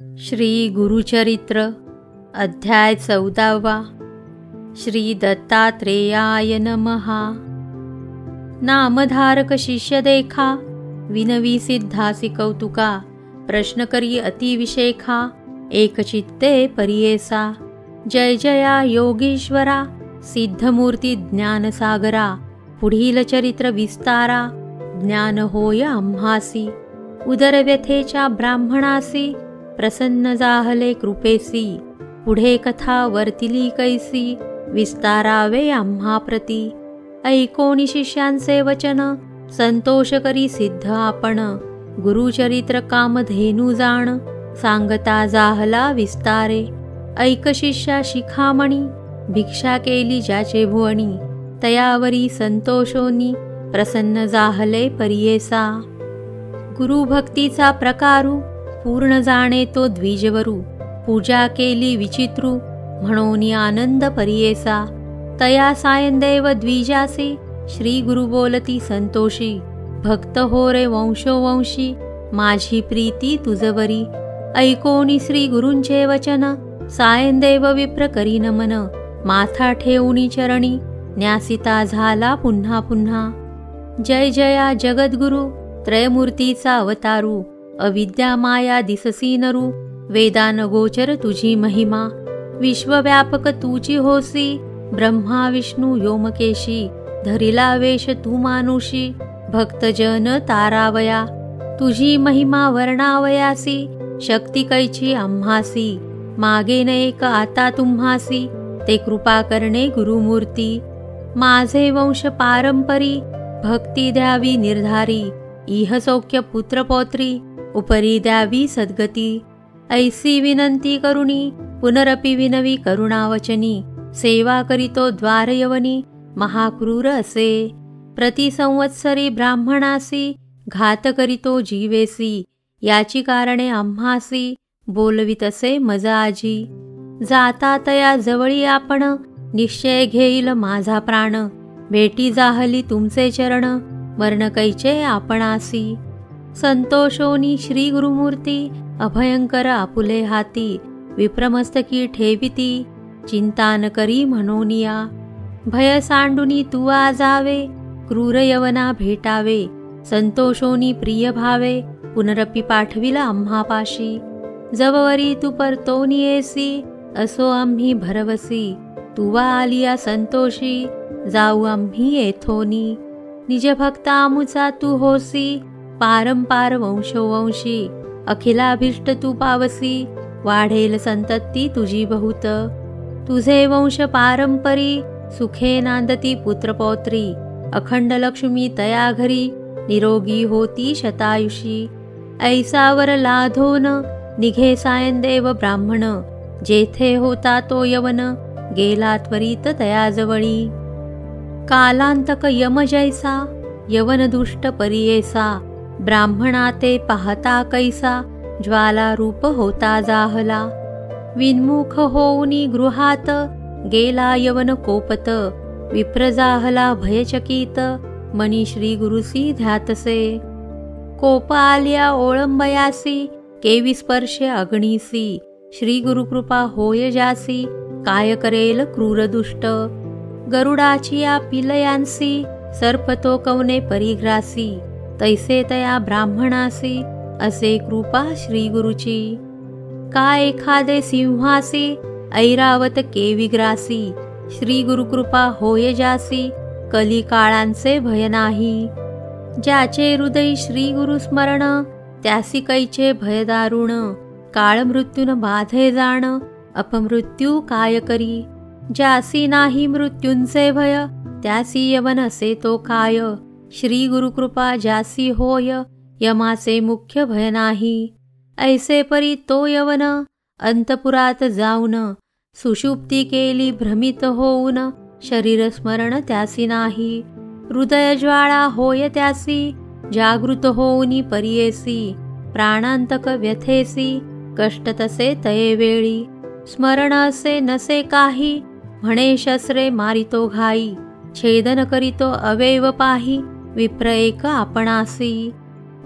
श्री गुरुचरित्र अध्याय 14। श्री दत्तात्रेयाय नमः। नामधारक शिष्य देखा, विनवी सिद्धासी कौतुका, प्रश्न करी अतिविशेखा, एकचित्ते परियेसा। जय जया योगीश्वरा, सिद्धमूर्ती ज्ञानसागरा, पुढील चरित्र विस्तारा, ज्ञान होय आम्हासी। उदरव्यथेच्या ब्राह्मणासी, प्रसन्न जाहले कृपेसी, पुढे कथा वर्तिली कैसी, विस्तारावे आम्हाप्रती। ऐकोनी शिष्यांचे वचन, संतोष करी सिद्ध आपण, गुरुचरित्र कामधेनु जाण, सांगता जाहला विस्तारे। ऐक शिष्या शिखामणी, भिक्षा केली ज्याचे भुवणी, तयावरी संतोषोनी, प्रसन्न जाहले परियेसा। गुरुभक्तीचा प्रकारू, पूर्ण जाणे तो द्विजवरू, पूजा केली विचित्रू, म्हणोनी आनंद परियेसा। तया सायंदेव द्विजासी, श्री गुरु बोलती संतोषी, भक्त हो रे वंशोवंशी, माझी प्रीती तुझवरी। ऐकोनी श्री गुरूंचे वचन, सायंदेव विप्र करी नमन, माथा ठेवूनी चरणी, न्यासिता झाला पुन्हा पुन्हा। जय जया जगद्गुरु, त्रयमूर्तीचा अवतारू, अविद्या माया दिससी नरू, वेदान गोचर तुझी महिमा। विश्वव्यापक तुझी होसी, ब्रह्मा विष्णू योमकेशी, धरिला वेश तू मानुषी, भक्तजन तारावया। तुझी महिमा वर्णावयासी, शक्ती कैची आम्हासी, मागे न एक आता तुम्हासी, ते कृपा करणे गुरुमूर्ती। माझे वंश पारंपरी, भक्ती द्यावी निर्धारी, इह सौख्य पुत्रपौत्री, उपरी द्यावी सद्गती। ऐसी विनंती करुणी, पुनरपि विनवी करुणावचनी, सेवा करीतो द्वारयवनी, महाक्रूर असे। प्रति संवत्सरी ब्राह्मणासी, घात करीतो जीवेसी, याची कारणे आम्हासी, बोलवितसे मजाजी। जाता तया जवळी आपण, निश्चय घेईल माझा प्राण, भेटी जाहली तुमचे चरण, मरण कैचे आपणासी। संतोषोनी श्री गुरुमूर्ती, अभयंकर आपुले हाती, विप्रमस्तकी ठेविती, चिंता न करी म्हणोनिया। भय सांडुनी तू आजावे, क्रूर यवना भेटावे, संतोषोनी प्रिय भावे, पुनरपि पाठविला आम्हापाशी। जववरी तू परतोनी येसी, असो आम्ही भरवसी, तुवा आलिया संतोषी, जाऊ आम्ही येथोनी। निज भक्ता आमुचा तू होसी, पारंपार वंशोवंशी, अखिलाभीष्ट तू पावसी, वाढेल संतती तुझी बहुत। तुझे वंश पारंपरी, सुखे नांदती पुत्रपौत्री, अखंड लक्ष्मी तया घरी, निरोगी होती शतायुषी। ऐसावर लाधोन, निघे सायंदेव ब्राह्मण, जेथे होता तो यवन, गेला त्वरित तयाजवळी। कालांतक यम जैसा, यवन दुष्ट परियेसा, ब्राह्मणा ते पाहता कैसा, ज्वाला रूप होता जाहला। विन्मुख होऊनी गृहात, गेला यवन कोपत, विप्र जाहला भयचकित, मनी श्री गुरुसी ध्यातसे। कोप आल्या ओळंबयासी, केवी स्पर्श अग्नीसी, श्री गुरुकृपा होय जासी, काय करेल क्रूर दुष्ट। गरुडाची या पिलयांसी, सर्प तो कवने परिग्रासी, तैसे तया ब्राह्मणासी, असे कृपा श्री गुरुची। का एखादे सिंहासी, ऐरावत केविग्रासी, श्री गुरुकृपा होय जासी, कली काळांचे भय नाही। ज्याचे हृदय श्री गुरु स्मरण, त्यासी कैचे भय दारुण, काळ मृत्यून बाधे जाण, अपमृत्यू काय करी। ज्यासी नाही मृत्यूंचे भय, त्यासी यवन असे तो काय, श्री गुरुकृपा ज्यासी होय, यमाचे मुख्य भय नाही। ऐसे परी तो यवन, अंतपुरात जाऊन, सुषुप्ती केली भ्रमित होऊन, शरीर स्मरण त्यासी नाही। हृदय ज्वाळा होय त्यासी, जागृत होऊनी परियेसी, प्राणांतक व्यथेसी, कष्ट तसे तये वेळी। स्मरण असे नसे काही, म्हणे शस्त्रे मारितो घाई, छेदन करीतो अवयव पाही, विप्र एक आपणासी।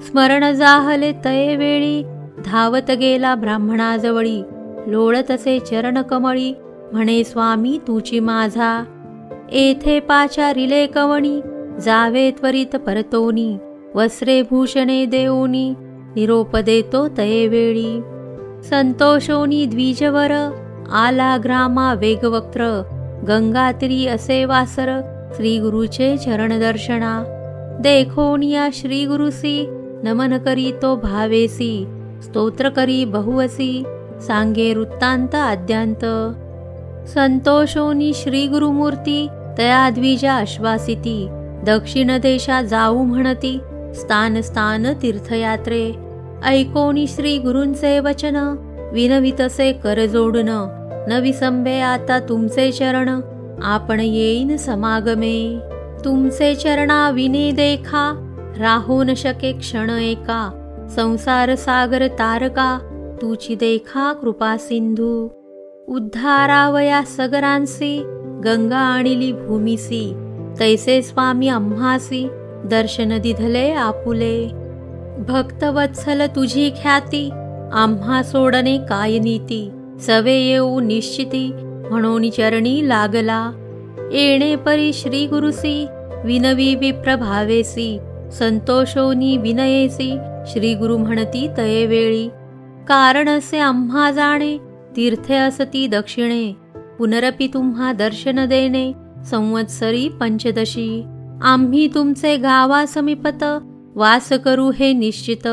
स्मरण जाहले तये वेळी, धावत गेला ब्राह्मणाजवळी, लोळतसे चरणकमळी, म्हणे स्वामी तुची माझा. येथे पाचारिले कवणी, जावे त्वरित परतोनी, वस्त्रे भूषणे देऊनी, निरोप देतो तये वेळी. संतोषोनी द्विजवर, आला ग्रामा वेगवक्त्र, गंगातीरी असे वासर, श्री गुरुचे चरण दर्शना. देखोनिया श्री गुरुसी, नमन करी तो भावेसी, स्तोत्र करी बहुवसी, सांगे वृत्तांत आद्यांत. संतोषोनी श्री गुरुमूर्ती, तया द्विजा आश्वासिती, दक्षिण देशा जाऊ म्हणती, स्थान स्थान तीर्थयात्रे. ऐकोनी श्री गुरूंचे वचन, विनवितसे कर जोडन, न विसंबे आता तुमचे चरण, आपण येईन समागमे. तुमचे चरणा विने देखा, राहो न शके क्षण एका, संसार सागर तारका, तुची देखा कृपा सिंधू. उद्धारावया सगरांसी, गंगा आणिली भूमिसी, तैसे स्वामी आम्हासी, दर्शन दिधले आपुले. भक्तवत्सल तुझी ख्याती, आम्हा सोडणे काय नीती, सवे येऊ निश्चिती, म्हणून चरणी लागला. येणे परी श्री गुरुसी, विनवी विप्र भावेसी, संतोषोनी विनयेसी, श्री गुरु म्हणती तये वेळी. कारण असे आम्हा जाणे, तीर्थे असती दक्षिणे, पुनरपि तुम्हा दर्शन देणे, संवत्सरी पंचदशी. आम्ही तुमचे गावा समीपत, वास करू हे निश्चित,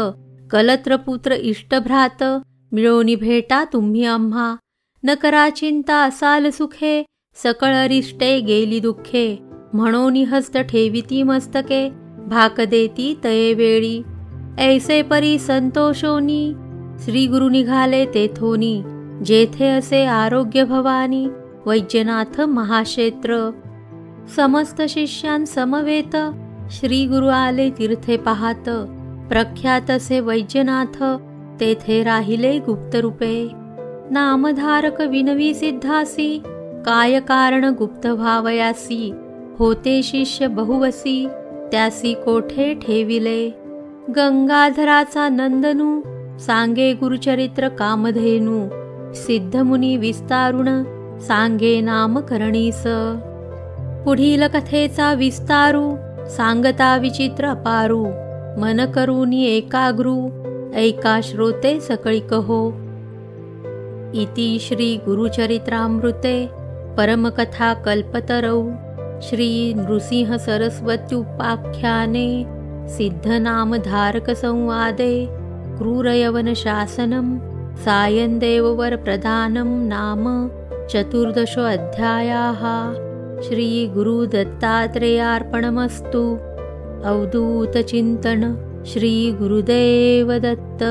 कलत्रपुत्र इष्टभ्रात, मिळोनी भेटा तुम्ही आम्हा. न करा चिंता असाल सुखे, सकळ अरिष्टे गेली दुःखे, म्हणोनी हस्त ठेविती मस्तके, भाक देती तये वेळी. ऐसे परी संतोषोनी, श्री गुरु निघाले तेथोनी, जेथे असे आरोग्य भवानी, वैद्यनाथ महाक्षेत्र. समस्त शिष्यां समवेत, श्री गुरु आले तीर्थे पाहात, प्रख्यात असे वैद्यनाथ, तेथे राहिले गुप्त रूपे. नामधारक विनवी सिद्धासी, काय कारण गुप्त भावयासी, होते शिष्य बहुवसी, त्यासी कोठे ठेविले. गंगाधराचा नंदनू, सांगे गुरुचरित्र कामधेनू, सिद्धमुनी विस्तारुण, सांगे नाम करणीस. पुढील कथेचा विस्तारू, सांगता विचित्र अपारू, मन करूनी एकाग्रू, ऐका श्रोते सकळी कहो. इति श्री गुरुचरित्रामृते परमकथा कल्पतरौ श्री नृसिंह सरस्वत्युपाख्याने सिद्धनामधारक संवादे क्रूरयवन शासनं सायं देववर प्रदानं नाम चतुर्दशो अध्यायाः. श्री गुरु दत्तात्रेयार्पणमस्तु. अवधूत चिंतन श्री गुरुदेव दत्त.